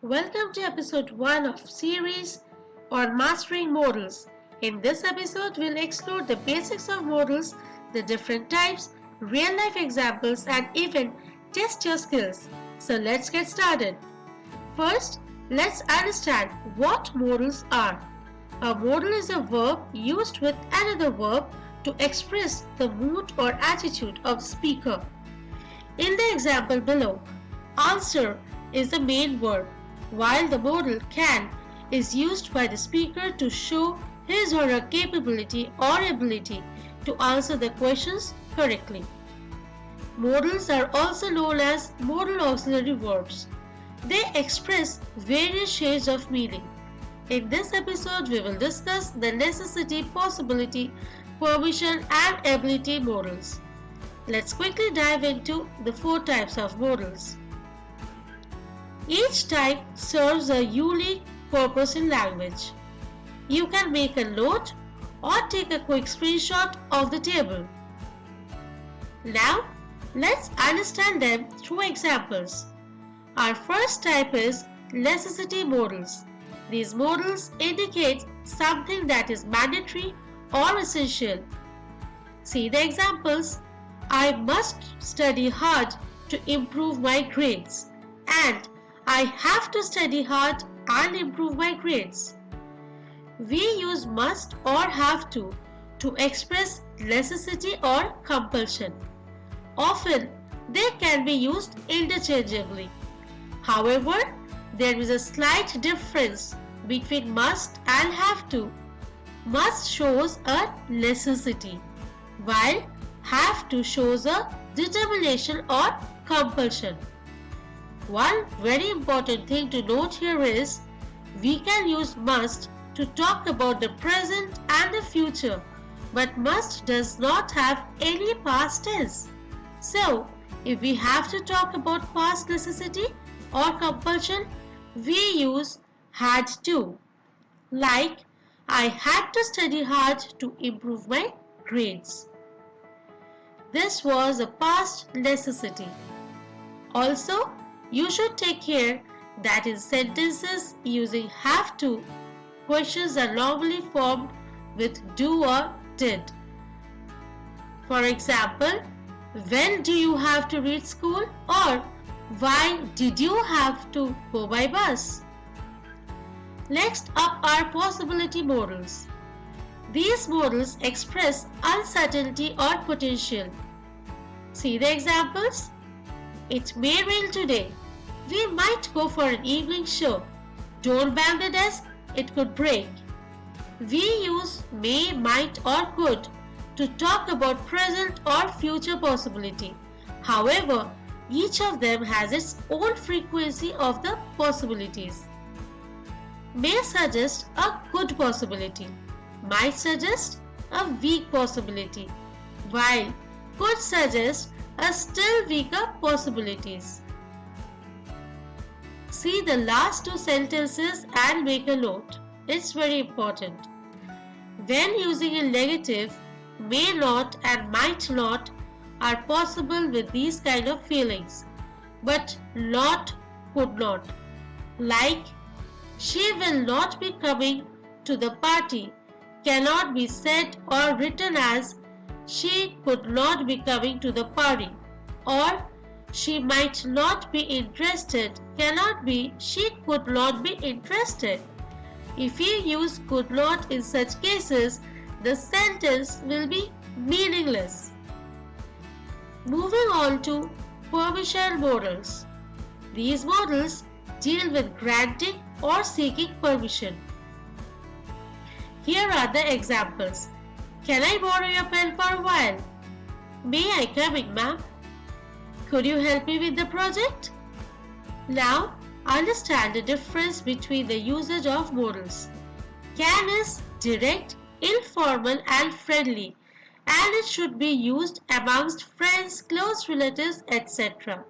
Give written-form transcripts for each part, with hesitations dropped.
Welcome to episode 1 of series on mastering modals. In this episode, we'll explore the basics of modals, the different types, real life examples, and even test your skills. So let's get started. First, let's understand what modals are. A modal is a verb used with another verb to express the mood or attitude of the speaker. In the example below, answer is the main verb, while the modal can is used by the speaker to show his or her capability or ability to answer the questions correctly. Modals are also known as modal auxiliary verbs. They express various shades of meaning. In this episode, we will discuss the necessity, possibility, permission, and ability modals. Let's quickly dive into the 4 types of modals. Each type serves a unique purpose in language. You can make a note or take a quick screenshot of the table. Now, let's understand them through examples. Our first type is necessity modals. These modals indicate something that is mandatory or essential. See the examples. I must study hard to improve my grades, and I have to study hard and improve my grades. We use must or have to express necessity or compulsion. Often, they can be used interchangeably. However, there is a slight difference between must and have to. Must shows a necessity, while have to shows a determination or compulsion. One very important thing to note here is we can use must to talk about the present and the future, but must does not have any past tense. So, if we have to talk about past necessity or compulsion, we use had to. Like, I had to study hard to improve my grades. This was a past necessity. Also, you should take care that in sentences using have to, questions are normally formed with do or did. For example, when do you have to reach school, or why did you have to go by bus? Next up are possibility modals. These modals express uncertainty or potential. See the examples? It may rain today. We might go for an evening show. Don't bang the desk, it could break. We use may, might, or could to talk about present or future possibility. However, each of them has its own frequency of the possibilities. May suggest a good possibility, might suggest a weak possibility, while could suggest a still weaker possibilities. See the last 2 sentences and make a note. It's very important. When using a negative, may not and might not are possible with these kind of feelings, but not, could not. Like, she will not be coming to the party cannot be said or written as she could not be coming to the party, or she might not be interested cannot be she could not be interested. If you use could not in such cases, the sentence will be meaningless. Moving on to permission modals. These modals deal with granting or seeking permission. Here are the examples. Can I borrow your pen for a while? May I come in, ma'am? Could you help me with the project? Now, understand the difference between the usage of modals. Can is direct, informal, and friendly, and it should be used amongst friends, close relatives, etc.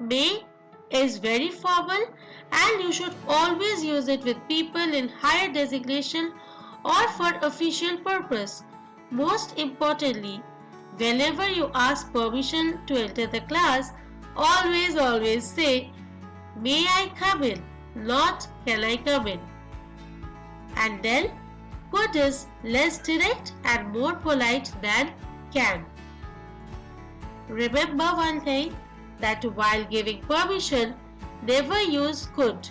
May is very formal, and you should always use it with people in higher designation or for official purpose. Most importantly, whenever you ask permission to enter the class, always say may I come in, not can I come in. And then could is less direct and more polite than can. Remember one thing, that while giving permission, never use could.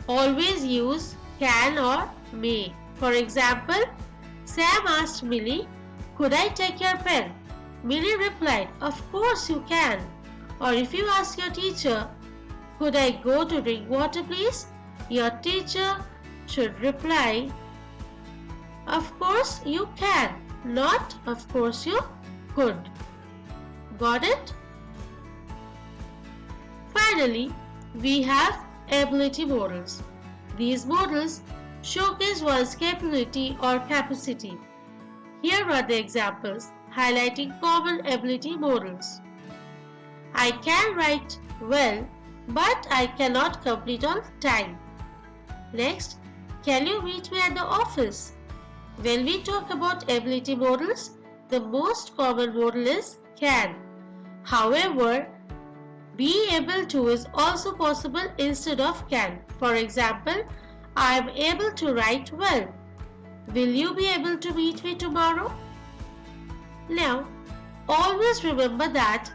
Always use can or may. For example, Sam asked Millie, could I take your pen? Millie replied, of course you can. Or if you ask your teacher, could I go to drink water please? Your teacher should reply, of course you can, not of course you could. Got it? Finally, we have ability modals. These modals showcase one's capability or capacity. Here are the examples highlighting common ability modals. I can write well, but I cannot complete on time. Next, can you meet me at the office? When we talk about ability modals, the most common modal is can. However, be able to is also possible instead of can. For example, I am able to write well. Will you be able to meet me tomorrow? Now, always remember that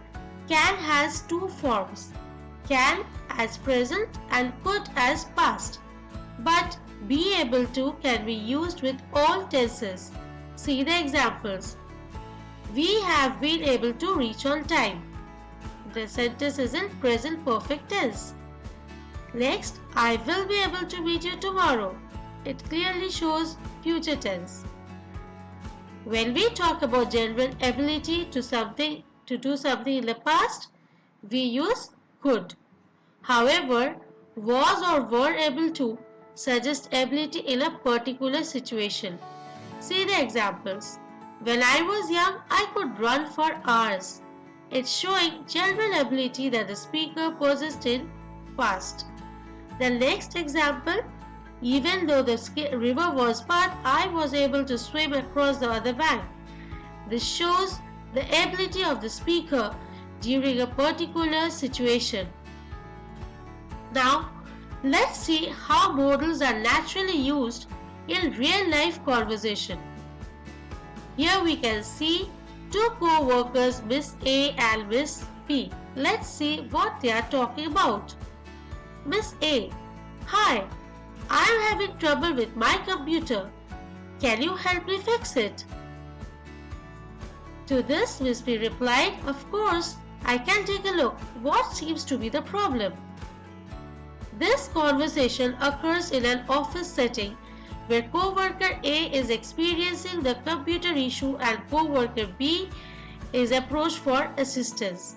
can has two forms, can as present and could as past. But be able to can be used with all tenses. See the examples. We have been able to reach on time. The sentence is in present perfect tense. Next, I will be able to meet you tomorrow. It clearly shows future tense. When we talk about general ability to do something in the past, we use could. However, was or were able to suggest ability in a particular situation. See the examples. When I was young, I could run for hours. It's showing general ability that the speaker possessed in past. The next example, even though the river was bad, I was able to swim across the other bank. This shows the ability of the speaker during a particular situation. Now, let's see how modals are naturally used in real-life conversation. Here we can see two co-workers, Miss A and Miss B. Let's see what they are talking about. Miss A, hi, I am having trouble with my computer. Can you help me fix it? To this, Miss B replied, of course, I can take a look. What seems to be the problem? This conversation occurs in an office setting where co-worker A is experiencing the computer issue and co-worker B is approached for assistance.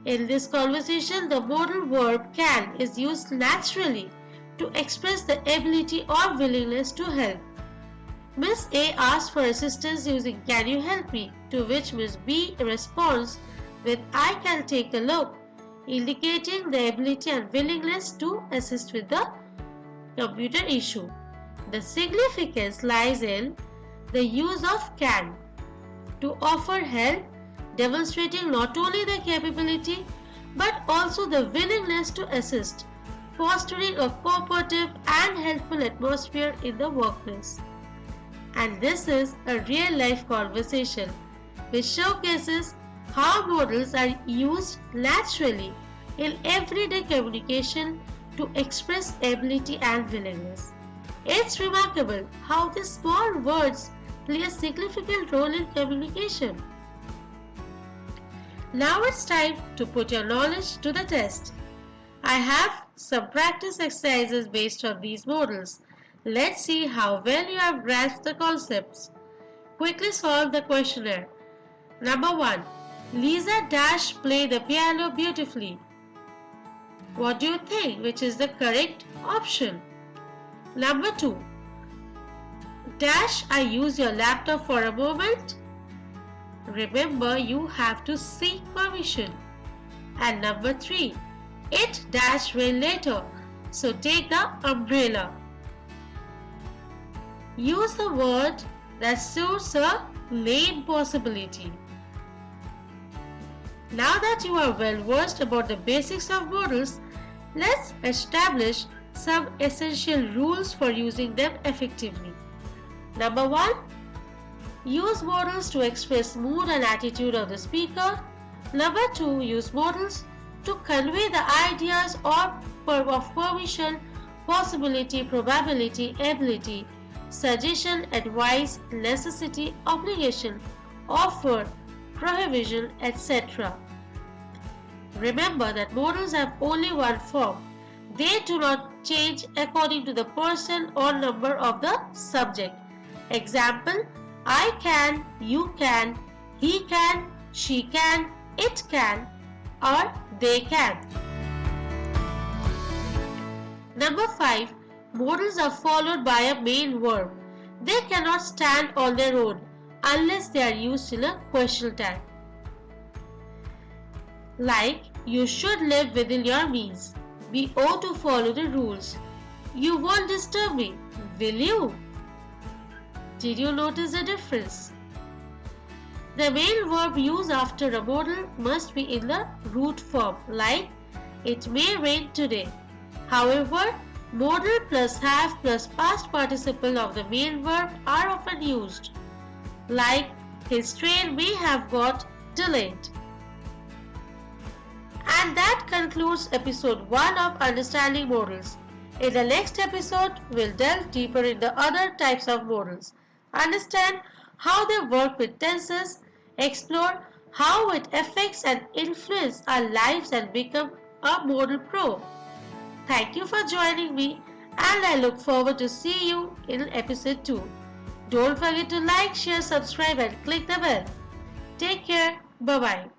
In this conversation, the modal verb can is used naturally to express the ability or willingness to help. Miss A asks for assistance using can you help me, to which Miss B responds with I can take a look, indicating the ability and willingness to assist with the computer issue. The significance lies in the use of can to offer help, demonstrating not only the capability but also the willingness to assist, fostering a cooperative and helpful atmosphere in the workplace. And this is a real-life conversation which showcases how modals are used naturally in everyday communication to express ability and willingness. It's remarkable how these small words play a significant role in communication. Now it's time to put your knowledge to the test. I have some practice exercises based on these modals. Let's see how well you have grasped the concepts. Quickly solve the questionnaire. Number 1. Lisa dash play the piano beautifully. What do you think? Which is the correct option? Number 2. Dash I use your laptop for a moment. Remember, you have to seek permission. And number 3. It dash rain later, so take the umbrella. Use the word that suits a lame possibility. Now that you are well versed about the basics of modals, Let's establish some essential rules for using them effectively. Number 1. Use modals to express mood and attitude of the speaker. Number 2. Use modals to convey the ideas of permission, possibility, probability, ability, suggestion, advice, necessity, obligation, offer, prohibition, etc. Remember that modals have only one form. They do not change according to the person or number of the subject. Example: I can, you can, he can, she can, it can, or they can. Number 5. Modals are followed by a main verb. They cannot stand on their own unless they are used in a question tag. Like, you should live within your means. We ought to follow the rules. You won't disturb me, will you? Did you notice the difference? The main verb used after a modal must be in the root form, like, it may rain today. However, modal plus have plus past participle of the main verb are often used, like, his train may have got delayed. And that concludes episode 1 of Understanding Modals. In the next episode, we'll delve deeper in the other types of modals, understand how they work with tenses, explore how it affects and influences our lives, and become a modal pro. Thank you for joining me, and I look forward to see you in episode 2. Don't forget to like, share, subscribe, and click the bell. Take care. Bye-bye.